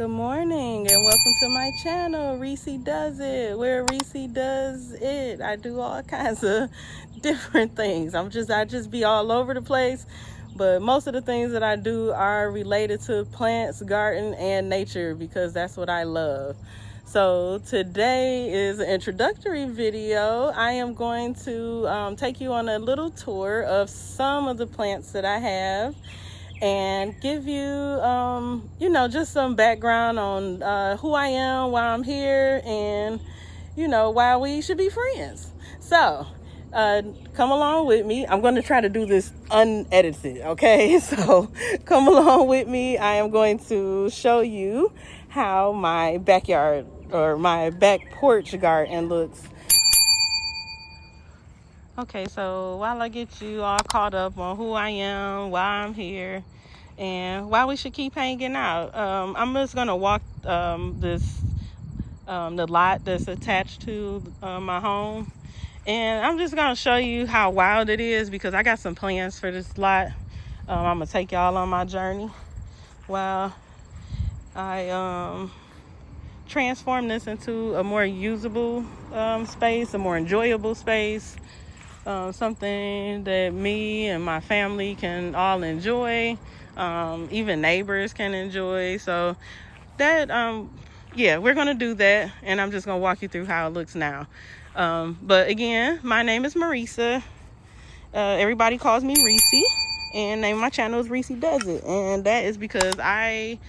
Good morning and welcome to my channel, Reese Does It, where Reese does it. I do all kinds of different things. I just be all over the place, but most of the things that I do are related to plants, garden, and nature because that's what I love. So today is an introductory video. I am going to take you on a little tour of some of the plants that I have and give you, just some background on who I am, why I'm here, and, why we should be friends. So, come along with me. I'm going to try to do this unedited, okay? So, come along with me. I am going to show you how my backyard or my back porch garden looks. Okay, so while I get you all caught up on who I am, why I'm here, and why we should keep hanging out, I'm just gonna walk the lot that's attached to my home, and I'm just gonna show you how wild it is because I got some plans for this lot. I'm gonna take y'all on my journey while I transform this into a more usable space, a more enjoyable space. Something that me and my family can all enjoy, even neighbors can enjoy. So that, we're gonna do that, and I'm just gonna walk you through how it looks now. But again, my name is Marisa. Everybody calls me Reese, and name of my channel is Reese Does It, and that is because I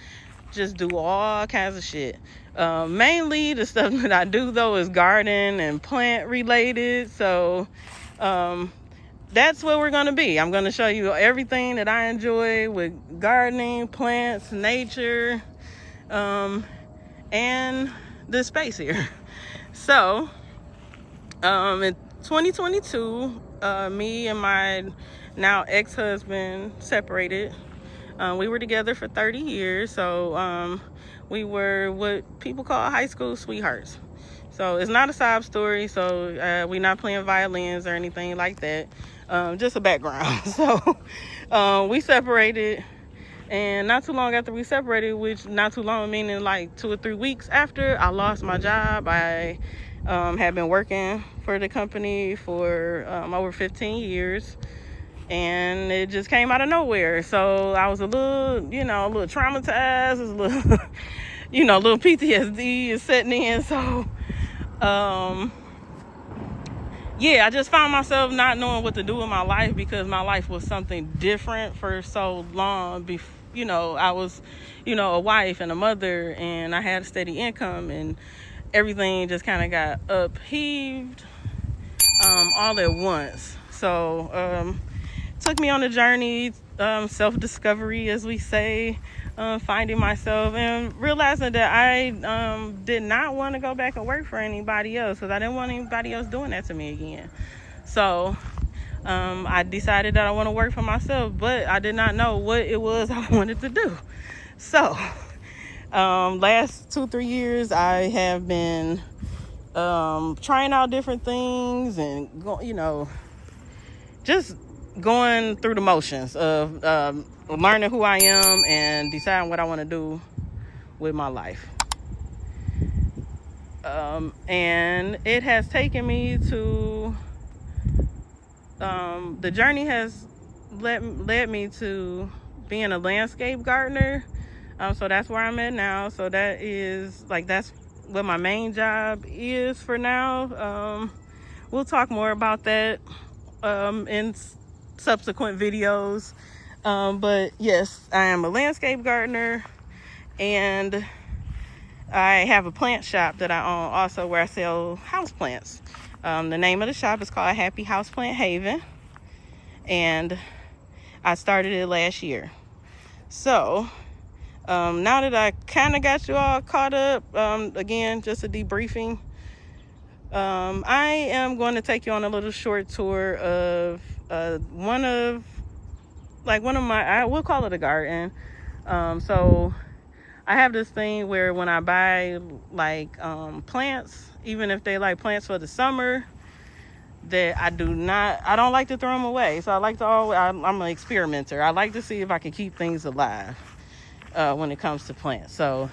just do all kinds of shit. Mainly the stuff that I do though is garden and plant related. So that's what we're going to be. I'm going to show you everything that I enjoy with gardening, plants, nature, and this space here. So in 2022, me and my now ex-husband separated. We were together for 30 years, so we were what people call high school sweethearts. So it's not a sob story, so we're not playing violins or anything like that. Just a background. So we separated, and not too long after we separated, which not too long meaning like 2 or 3 weeks after, I lost my job. I had been working for the company for over 15 years. And it just came out of nowhere. So I was a little traumatized. It was a little, a little PTSD is setting in. So, I just found myself not knowing what to do with my life because my life was something different for so long. I was, a wife and a mother, and I had a steady income, and everything just kind of got upheaved all at once. So, took me on a journey, self-discovery, as we say, finding myself and realizing that I did not want to go back and work for anybody else because I didn't want anybody else doing that to me again. So I decided that I want to work for myself, but I did not know what it was I wanted to do. So last 2-3 years, I have been trying out different things and just going through the motions of learning who I am and deciding what I want to do with my life. And it has taken me to the journey has led me to being a landscape gardener. So that's where I'm at now. So that's what my main job is for now. We'll talk more about that in subsequent videos, but yes, I am a landscape gardener, and I have a plant shop that I own also where I sell houseplants. The name of the shop is called Happy Houseplant Haven, and I started it last year. So now that I kind of got you all caught up, again, just a debriefing, I am going to take you on a little short tour of one of my, we'll call it a garden. So I have this thing where when I buy plants, even if they like plants for the summer, that I don't like to throw them away. So I'm an experimenter. I like to see if I can keep things alive when it comes to plants. So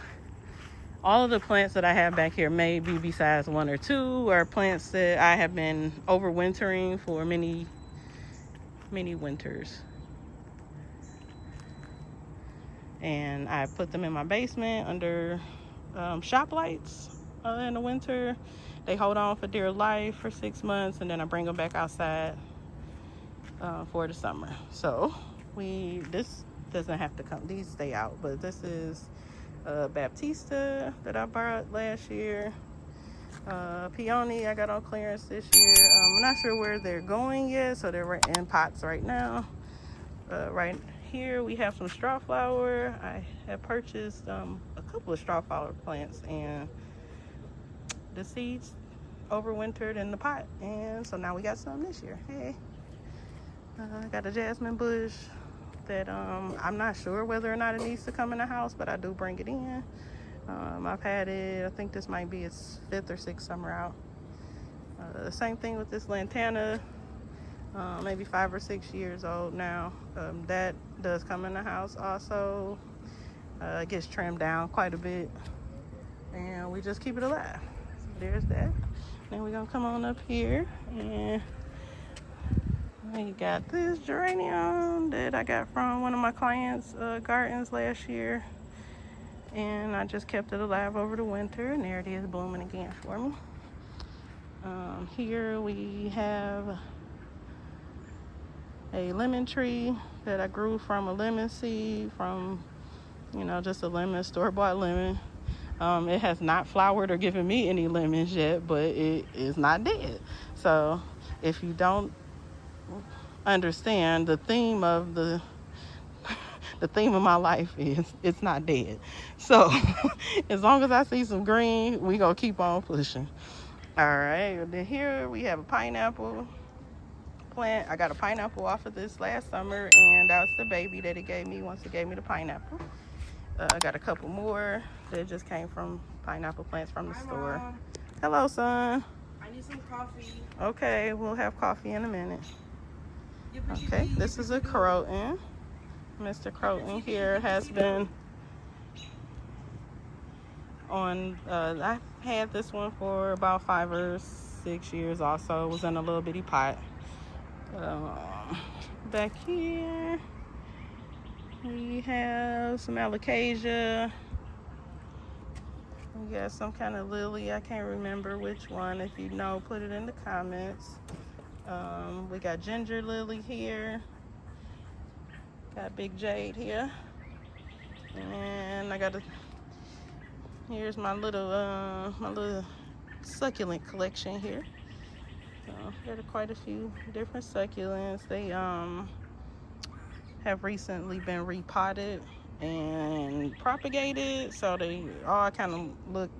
all of the plants that I have back here, maybe besides one or two, are plants that I have been overwintering for many winters. And I put them in my basement under shop lights in the winter. They hold on for dear life for 6 months, and then I bring them back outside for the summer. So this doesn't have to come, these stay out, but this is Baptista that I bought last year. Peony I got on clearance this year. I'm not sure where they're going yet, so they're in pots right now. Right here we have some straw flower. I have purchased a couple of straw flower plants, and the seeds overwintered in the pot, and so now we got some this year. Hey, I got a jasmine bush that I'm not sure whether or not it needs to come in the house, but I do bring it in. I've had it, I think this might be its 5th or 6th summer out. Same thing with this lantana, maybe 5 or 6 years old now. That does come in the house also. It gets trimmed down quite a bit, and we just keep it alive. So there's that. Then we're gonna come on up here, and we got this geranium that I got from one of my clients' gardens last year, and I just kept it alive over the winter, and there it is blooming again for me. Here we have a lemon tree that I grew from a lemon seed from, just a lemon, store-bought lemon. It has not flowered or given me any lemons yet, but it is not dead. So if you don't understand, the theme of my life is it's not dead. So as long as I see some green, we gonna keep on pushing. All right, then here we have a pineapple plant. I got a pineapple off of this last summer, and that was the baby that it gave me once it gave me the pineapple. I got a couple more that just came from pineapple plants from the store. Mom. Hello, son. I need some coffee. Okay, we'll have coffee in a minute. Okay, this is a Croton. Mr. Croton here has been on, I had this one for about 5 or 6 years also. It was in a little bitty pot. Back here we have some alocasia. We got some kind of lily. I can't remember which one. If you know, put it in the comments. We got ginger lily here. Got big jade here. And I got here's my little succulent collection here. Got quite a few different succulents. They have recently been repotted and propagated, so they all kind of look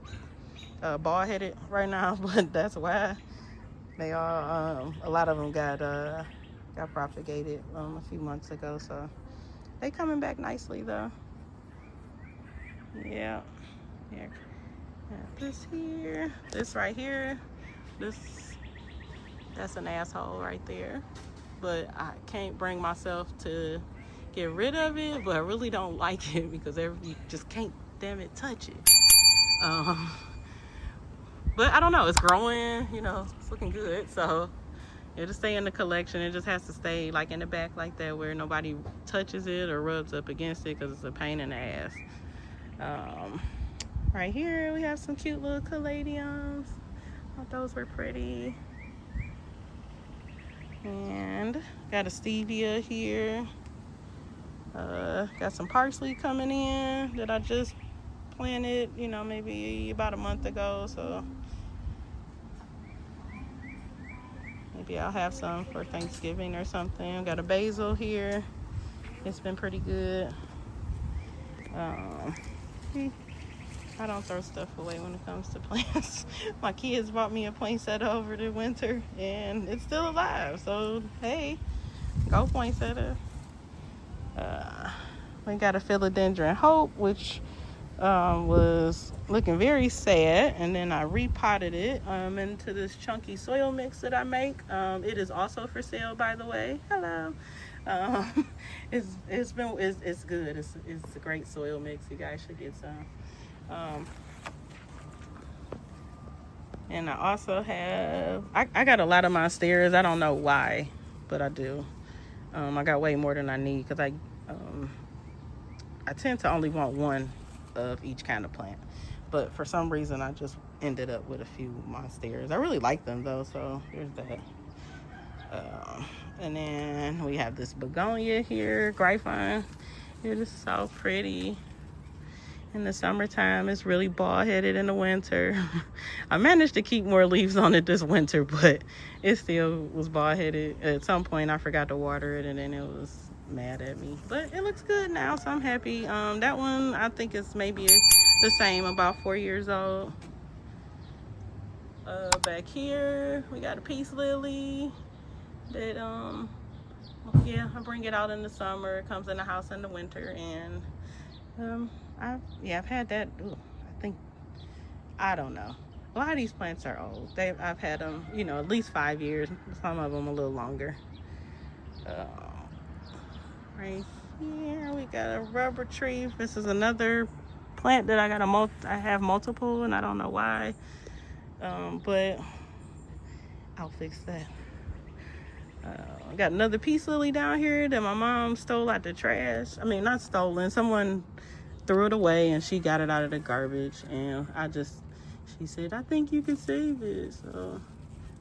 bald-headed right now, but that's why they all a lot of them got propagated a few months ago, so they coming back nicely though. Yeah. This here, this right here, that's an asshole right there, but I can't bring myself to get rid of it, but I really don't like it because you just can't, damn it, touch it. But I don't know, it's growing, it's looking good, so it'll stay in the collection. It just has to stay like in the back like that where nobody touches it or rubs up against it because it's a pain in the ass. Right here we have some cute little caladiums. Thought those were pretty. And got a stevia here. Got some parsley coming in that I just planted, maybe about a month ago, so maybe I'll have some for Thanksgiving or something. Got a basil here. It's been pretty good. I don't throw stuff away when it comes to plants. My kids bought me a poinsettia over the winter, and it's still alive. So, hey, go poinsettia. We got a philodendron hope, which was looking very sad, and then I repotted it into this chunky soil mix that I make. It is also for sale, by the way. Hello. It's good. It's a great soil mix. You guys should get some. And I also have, I got a lot of monsteras. I don't know why, but I do. I got way more than I need because I tend to only want one of each kind of plant. But for some reason, I just ended up with a few monsteras. I really like them though, so there's that. And then we have this begonia here, grapevine. It is so pretty. In the summertime, it's really bald-headed. In the winter, I managed to keep more leaves on it this winter, but it still was bald-headed. At some point, I forgot to water it, and then it was mad at me. But it looks good now, so I'm happy. That one, I think it's maybe the same, about 4 years old. Back here, we got a peace lily that, yeah, I bring it out in the summer. It comes in the house in the winter, and I've had that. Ooh, I don't know. A lot of these plants are old. I've had them, at least 5 years. Some of them a little longer. Right here we got a rubber tree. This is another plant that I have multiple, and I don't know why. But I'll fix that. I got another peace lily down here that my mom stole out the trash. I mean, not stolen. Someone threw it away and she got it out of the garbage. And she said, I think you can save it. So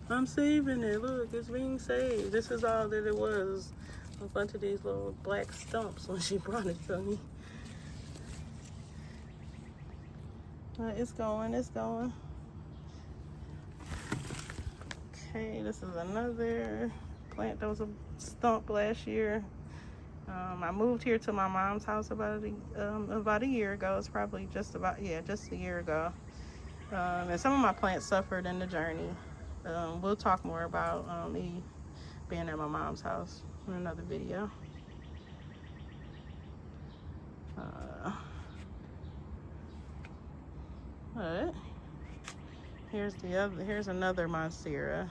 I'm saving it. Look, it's being saved. This is all that it was. A bunch of these little black stumps when she brought it to me. But it's going. Okay, this is another plant that was a stump last year. I moved here to my mom's house about a year ago. It's probably just a year ago. And some of my plants suffered in the journey. We'll talk more about me being at my mom's house in another video. But here's another monstera.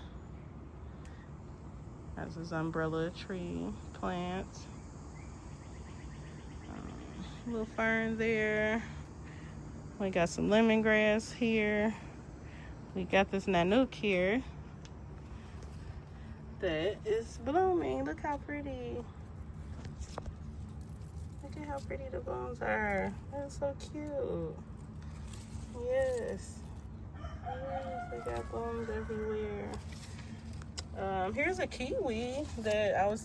That's this umbrella tree plant. Little fern there. We got some lemongrass here. We got this nanook here that is blooming. Look how pretty. Look at how pretty the blooms are. That's so cute. Yes. We got blooms everywhere. Here's a kiwi that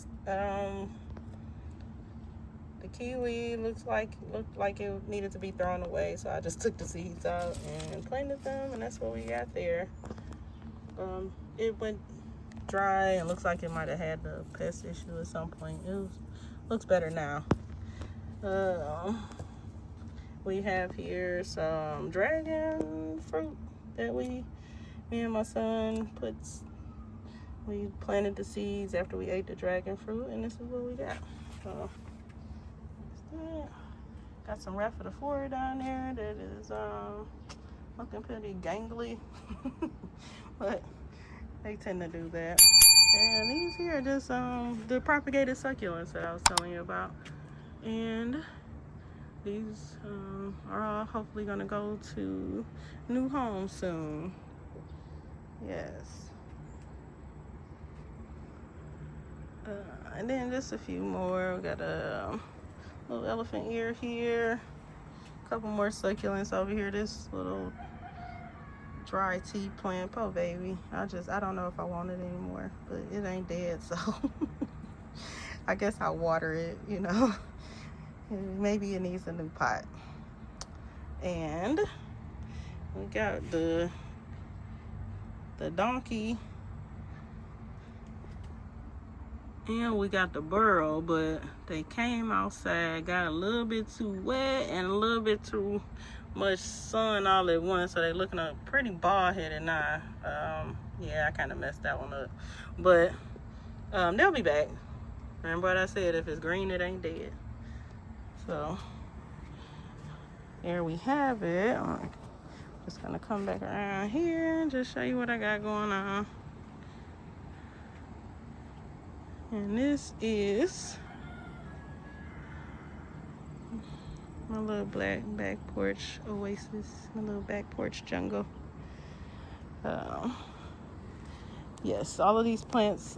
the kiwi looked like it needed to be thrown away, so I just took the seeds out and planted them, and that's what we got there. It went dry and looks like it might have had the pest issue at some point. Looks better now. We have here some dragon fruit that me and my son we planted the seeds after we ate the dragon fruit, and this is what we got. So got some Raphidiflora down there that is looking pretty gangly, but they tend to do that. And these here are just the propagated succulents that I was telling you about, and these are all hopefully gonna go to new homes soon. Yes. And then just a few more. We got a little elephant ear here. A couple more succulents over here. This little dry tea plant. Oh baby. I don't know if I want it anymore, but it ain't dead, so I guess I'll water it, Maybe it needs a new pot. And we got the donkey. And we got the burrow, but they came outside, got a little bit too wet and a little bit too much sun all at once, so they're looking up pretty bald-headed now. Yeah, I kind of messed that one up, but they'll be back. Remember what I said, if it's green, it ain't dead. So there we have it. I'm just gonna come back around here and just show you what I got going on. And this is my little back porch oasis, my little back porch jungle. Um, yes, all of these plants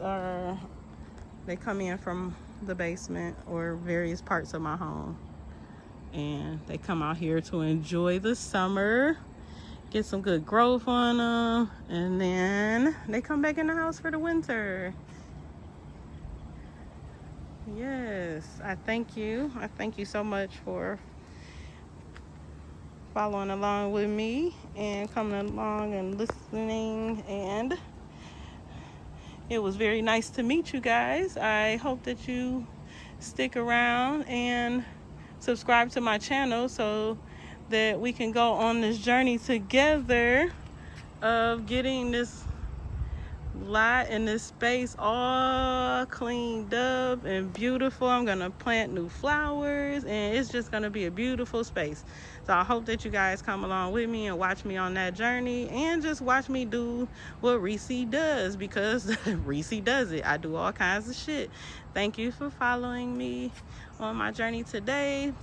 they come in from the basement or various parts of my home, and they come out here to enjoy the summer, get some good growth on them, and then they come back in the house for the winter. Yes, I thank you so much for following along with me and coming along and listening, and it was very nice to meet you guys. I hope that you stick around and subscribe to my channel so that we can go on this journey together of getting this lot and this space all cleaned up and beautiful. I'm gonna plant new flowers, and it's just gonna be a beautiful space. So I hope that you guys come along with me and watch me on that journey, and just watch me do what Reese does, because Reese does it. I do all kinds of shit. Thank you for following me on my journey today,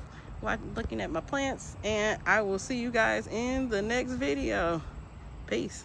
looking at my plants, and I will see you guys in the next video. Peace.